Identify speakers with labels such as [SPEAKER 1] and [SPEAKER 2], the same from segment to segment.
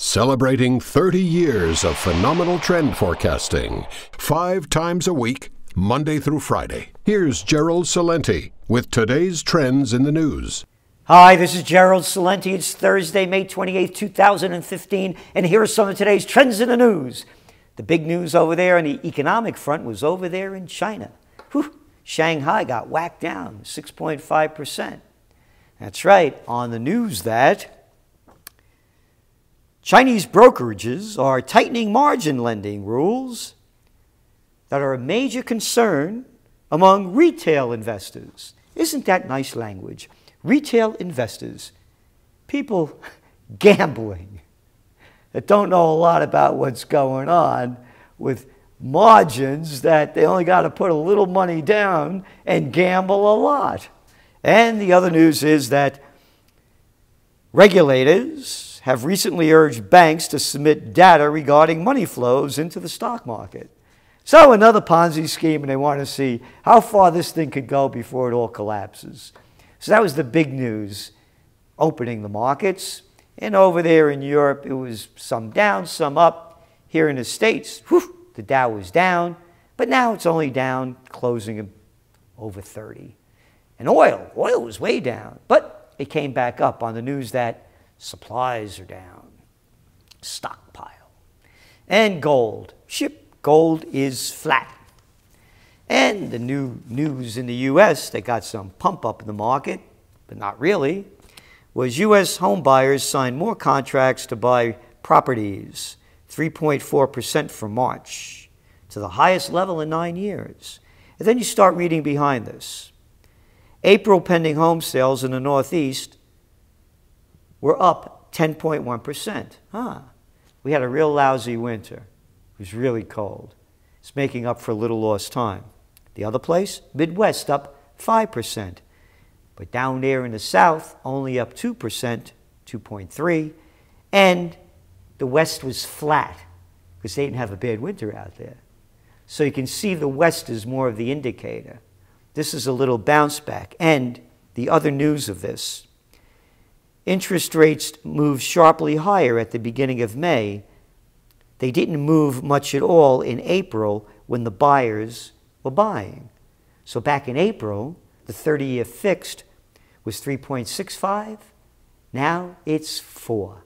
[SPEAKER 1] Celebrating 30 years of phenomenal trend forecasting, 5 times a week, Monday through Friday. Here's Gerald Celente with today's trends in the news.
[SPEAKER 2] Hi, this is Gerald Celente. It's Thursday, May 28, 2015, and here are some of today's trends in the news. The big news over there on the economic front was over there in China. Whew, Shanghai got whacked down 6.5%. That's right, on the news that Chinese brokerages are tightening margin lending rules that are a major concern among retail investors. Isn't that nice language? Retail investors, people gambling that don't know a lot about what's going on with margins that they only got to put a little money down and gamble a lot. And the other news is that regulators have recently urged banks to submit data regarding money flows into the stock market. So another Ponzi scheme, and they want to see how far this thing could go before it all collapses. So that was the big news opening the markets. And over there in Europe, it was some down, some up. Here in the States, whew, the Dow was down, but now it's only down, closing over 30. And oil was way down, but it came back up on the news that supplies are down, stockpile. And gold, gold is flat. And the new news in the U.S. that got some pump up in the market, but not really, was U.S. home buyers signed more contracts to buy properties, 3.4% for March, to the highest level in 9 years. And then you start reading behind this. April pending home sales in the Northeast were up 10.1%. We had a real lousy winter. It was really cold. It's making up for a little lost time. The other place, Midwest, up 5%. But down there in the South, only up 2%, 2.3%. And the West was flat because they didn't have a bad winter out there. So you can see the West is more of the indicator. This is a little bounce back. And the other news of this, interest rates moved sharply higher at the beginning of May. They didn't move much at all in April when the buyers were buying. So back in April, the 30-year fixed was 3.65. Now it's 4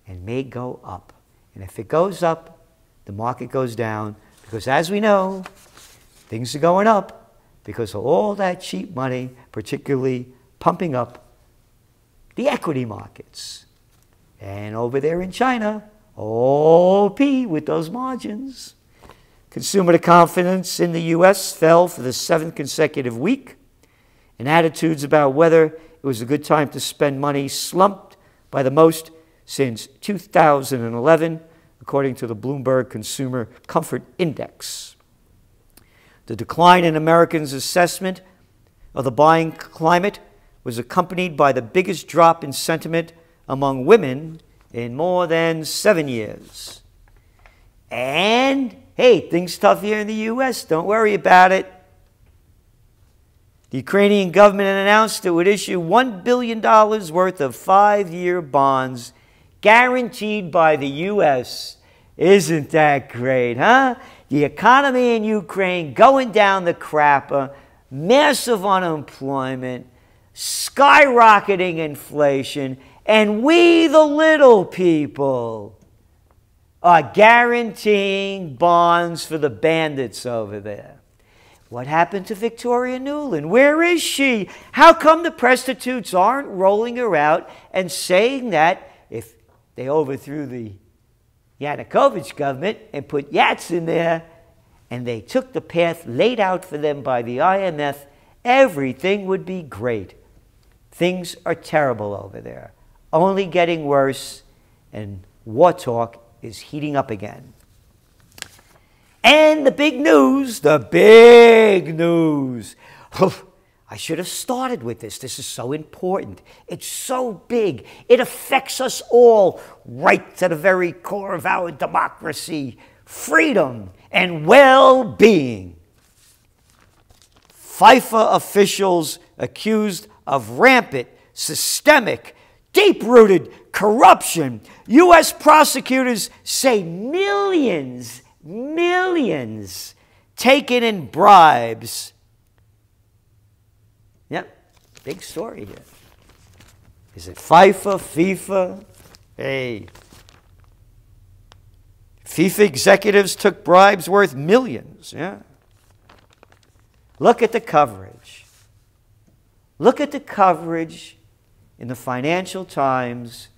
[SPEAKER 2] and may go up. And if it goes up, the market goes down because, as we know, things are going up because of all that cheap money, particularly pumping up the equity markets. And over there in China, OP with those margins. Consumer confidence in the U.S. fell for the 7th consecutive week, and attitudes about whether it was a good time to spend money slumped by the most since 2011, according to the Bloomberg Consumer Comfort Index. The decline in Americans' assessment of the buying climate was accompanied by the biggest drop in sentiment among women in more than 7 years. And, hey, things tough here in the U.S. Don't worry about it. The Ukrainian government announced it would issue $1 billion worth of 5-year bonds guaranteed by the U.S. Isn't that great, huh? The economy in Ukraine going down the crapper, massive unemployment, skyrocketing inflation, and we, the little people, are guaranteeing bonds for the bandits over there. What happened to Victoria Nuland? Where is she? How come the prostitutes aren't rolling her out and saying that if they overthrew the Yanukovych government and put Yats in there and they took the path laid out for them by the IMF, everything would be great. Things are terrible over there, only getting worse, and war talk is heating up again. And the big news, I should have started with this. This is so important. It's so big. It affects us all right to the very core of our democracy, freedom, and well-being. FIFA officials accused of rampant, systemic, deep-rooted corruption. U.S. prosecutors say millions taken in bribes. Yep, big story here. Is it FIFA? Hey. FIFA executives took bribes worth millions. Yeah. Look at the coverage. Look at the coverage in the Financial Times.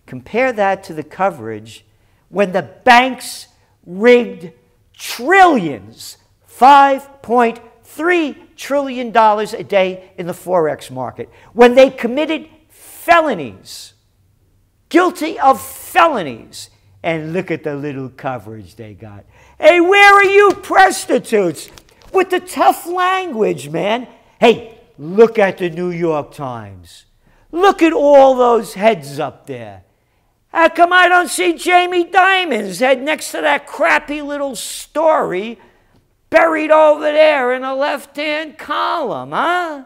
[SPEAKER 2] Compare that to the coverage when the banks rigged trillions, $5.3 trillion a day in the Forex market. When they committed felonies, guilty of felonies. And look at the little coverage they got. Hey, where are you prostitutes? With the tough language, man. Hey, look at the New York Times. Look at all those heads up there. How come I don't see Jamie Dimon's head next to that crappy little story buried over there in the left-hand column, huh?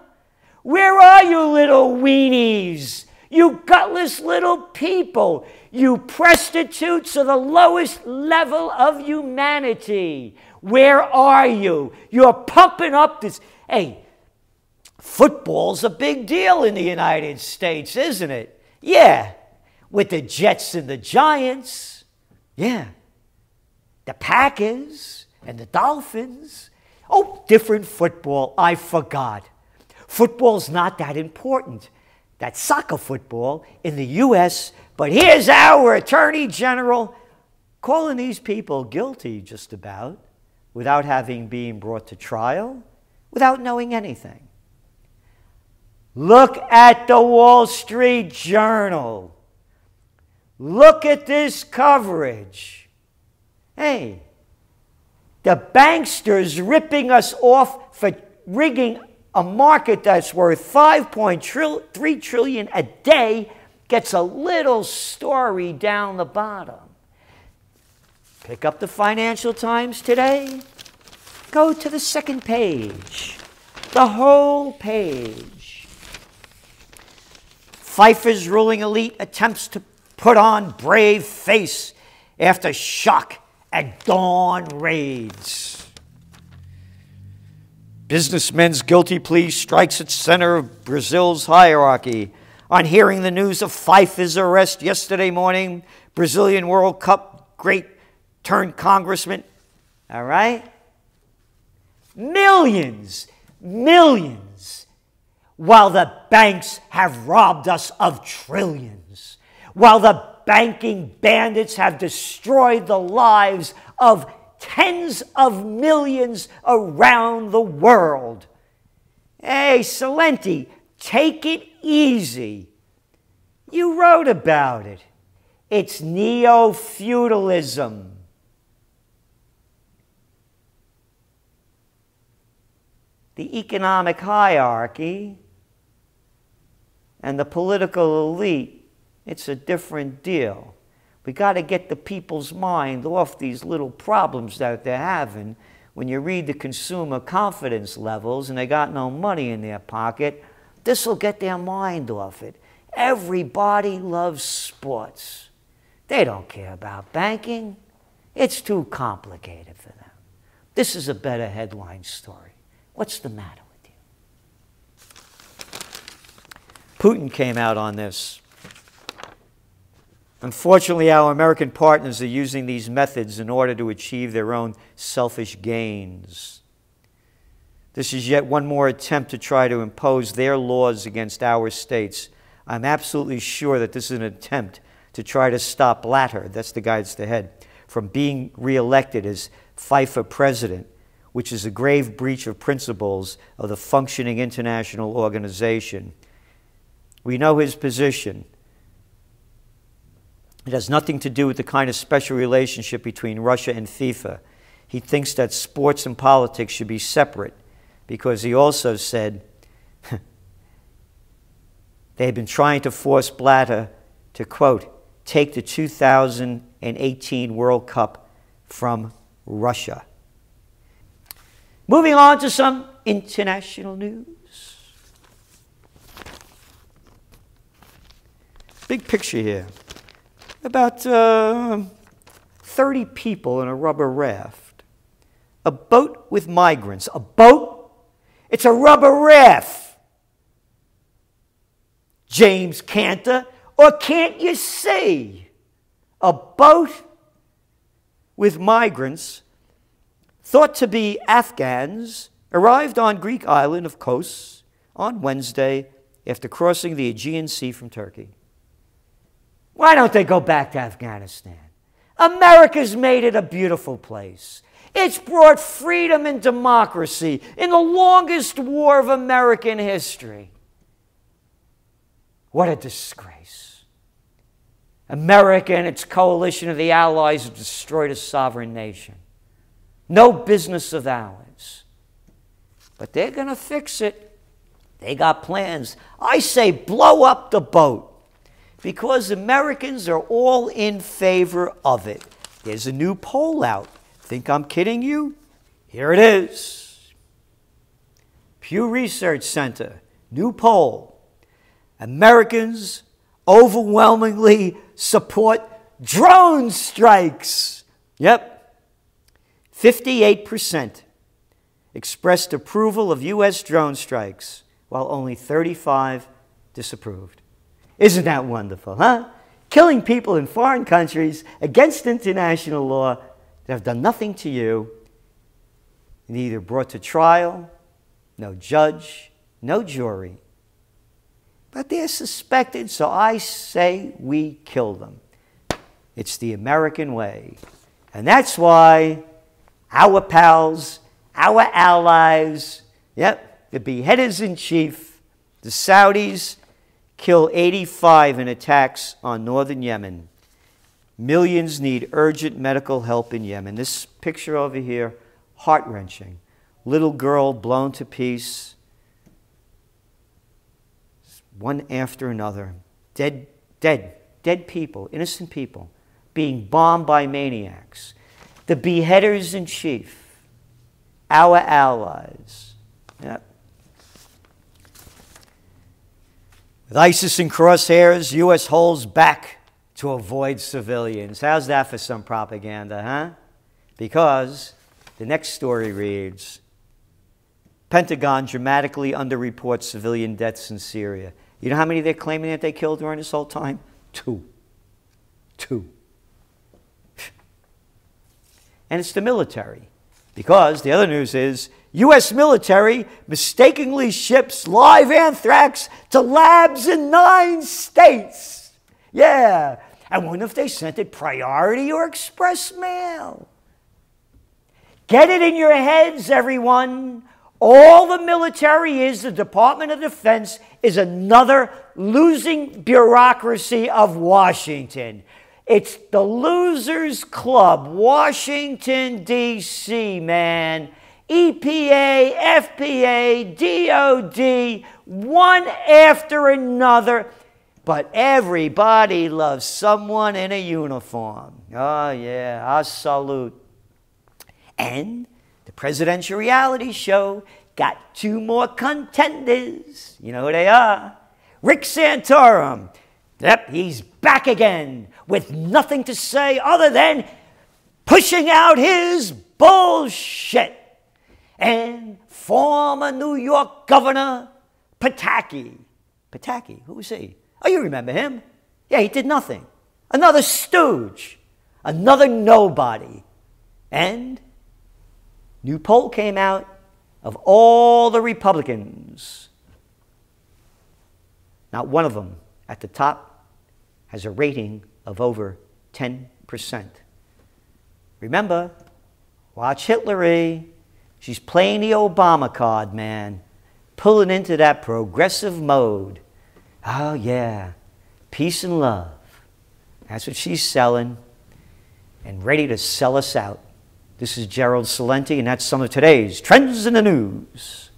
[SPEAKER 2] Where are you little weenies? You gutless little people. You prostitutes are the lowest level of humanity. Where are you? You're pumping up this. Hey, football's a big deal in the United States, isn't it? Yeah, with the Jets and the Giants. Yeah, the Packers and the Dolphins. Oh, different football. I forgot. Football's not that important. That's soccer football in the U.S., but here's our Attorney General calling these people guilty just about without having been brought to trial, without knowing anything. Look at the Wall Street Journal. Look at this coverage. Hey, the banksters ripping us off for rigging a market that's worth $5.3 trillion a day gets a little story down the bottom. Pick up the Financial Times today. Go to the second page. The whole page. Pfeiffer's ruling elite attempts to put on brave face after shock at dawn raids. Businessmen's guilty plea strikes at center of Brazil's hierarchy. On hearing the news of Pfeiffer's arrest yesterday morning, Brazilian World Cup great turned congressman, all right? Millions, while the banks have robbed us of trillions, while the banking bandits have destroyed the lives of tens of millions around the world. Hey, Celente, take it easy. You wrote about it. It's neo-feudalism. The economic hierarchy and the political elite, it's a different deal. We got to get the people's mind off these little problems that they're having when you read the consumer confidence levels and they got no money in their pocket. This will get their mind off it. Everybody loves sports. They don't care about banking. It's too complicated for them. This is a better headline story. What's the matter with you? Putin came out on this. Unfortunately, our American partners are using these methods in order to achieve their own selfish gains. This is yet one more attempt to try to impose their laws against our states. I'm absolutely sure that this is an attempt to try to stop Blatter, that's the guy that's the head, from being reelected as FIFA president, which is a grave breach of principles of the functioning international organization. We know his position. It has nothing to do with the kind of special relationship between Russia and FIFA. He thinks that sports and politics should be separate because he also said they had been trying to force Blatter to, quote, take the 2018 World Cup from Russia. Moving on to some international news. Big picture here. about 30 people in a rubber raft. A boat with migrants. A boat? It's a rubber raft. James Cantor, or can't you see? A boat with migrants, thought to be Afghans, arrived on Greek island of Kos on Wednesday after crossing the Aegean Sea from Turkey. Why don't they go back to Afghanistan? America's made it a beautiful place. It's brought freedom and democracy in the longest war of American history. What a disgrace. America and its coalition of the Allies have destroyed a sovereign nation. No business of ours. But they're going to fix it. They got plans. I say blow up the boat, because Americans are all in favor of it. There's a new poll out. Think I'm kidding you? Here it is. Pew Research Center, new poll. Americans overwhelmingly support drone strikes. Yep. 58% expressed approval of U.S. drone strikes, while only 35% disapproved. Isn't that wonderful, huh? Killing people in foreign countries against international law that have done nothing to you, neither brought to trial, no judge, no jury. But they're suspected, so I say we kill them. It's the American way. And that's why our pals, our allies, yep, the beheaders-in-chief, the Saudis, kill 85 in attacks on northern Yemen. Millions need urgent medical help in Yemen. This picture over here, heart-wrenching. Little girl blown to pieces, one after another. Dead people, innocent people, being bombed by maniacs. The beheaders-in-chief, our allies. Yep. With ISIS in crosshairs, U.S. holds back to avoid civilians. How's that for some propaganda, huh? Because the next story reads, Pentagon dramatically underreports civilian deaths in Syria. You know how many they're claiming that they killed during this whole time? Two. And it's the military. Because the other news is, U.S. military mistakenly ships live anthrax to labs in 9 states. Yeah. I wonder if they sent it priority or express mail. Get it in your heads, everyone. All the military is, the Department of Defense, is another losing bureaucracy of Washington. It's the losers club, Washington, D.C., man. EPA, FPA, DOD, one after another. But everybody loves someone in a uniform. Oh, yeah, I salute. And the presidential reality show got 2 more contenders. You know who they are? Rick Santorum. Yep, he's back again with nothing to say other than pushing out his bullshit. And former New York Governor Pataki. Pataki, who was he? Oh, you remember him? Yeah, he did nothing. Another stooge. Another nobody. And new poll came out of all the Republicans. Not one of them at the top has a rating of over 10%. Remember, watch Hillary. She's playing the Obama card, man. Pulling into that progressive mode. Oh, yeah. Peace and love. That's what she's selling. And ready to sell us out. This is Gerald Celente, and that's some of today's Trends in the News.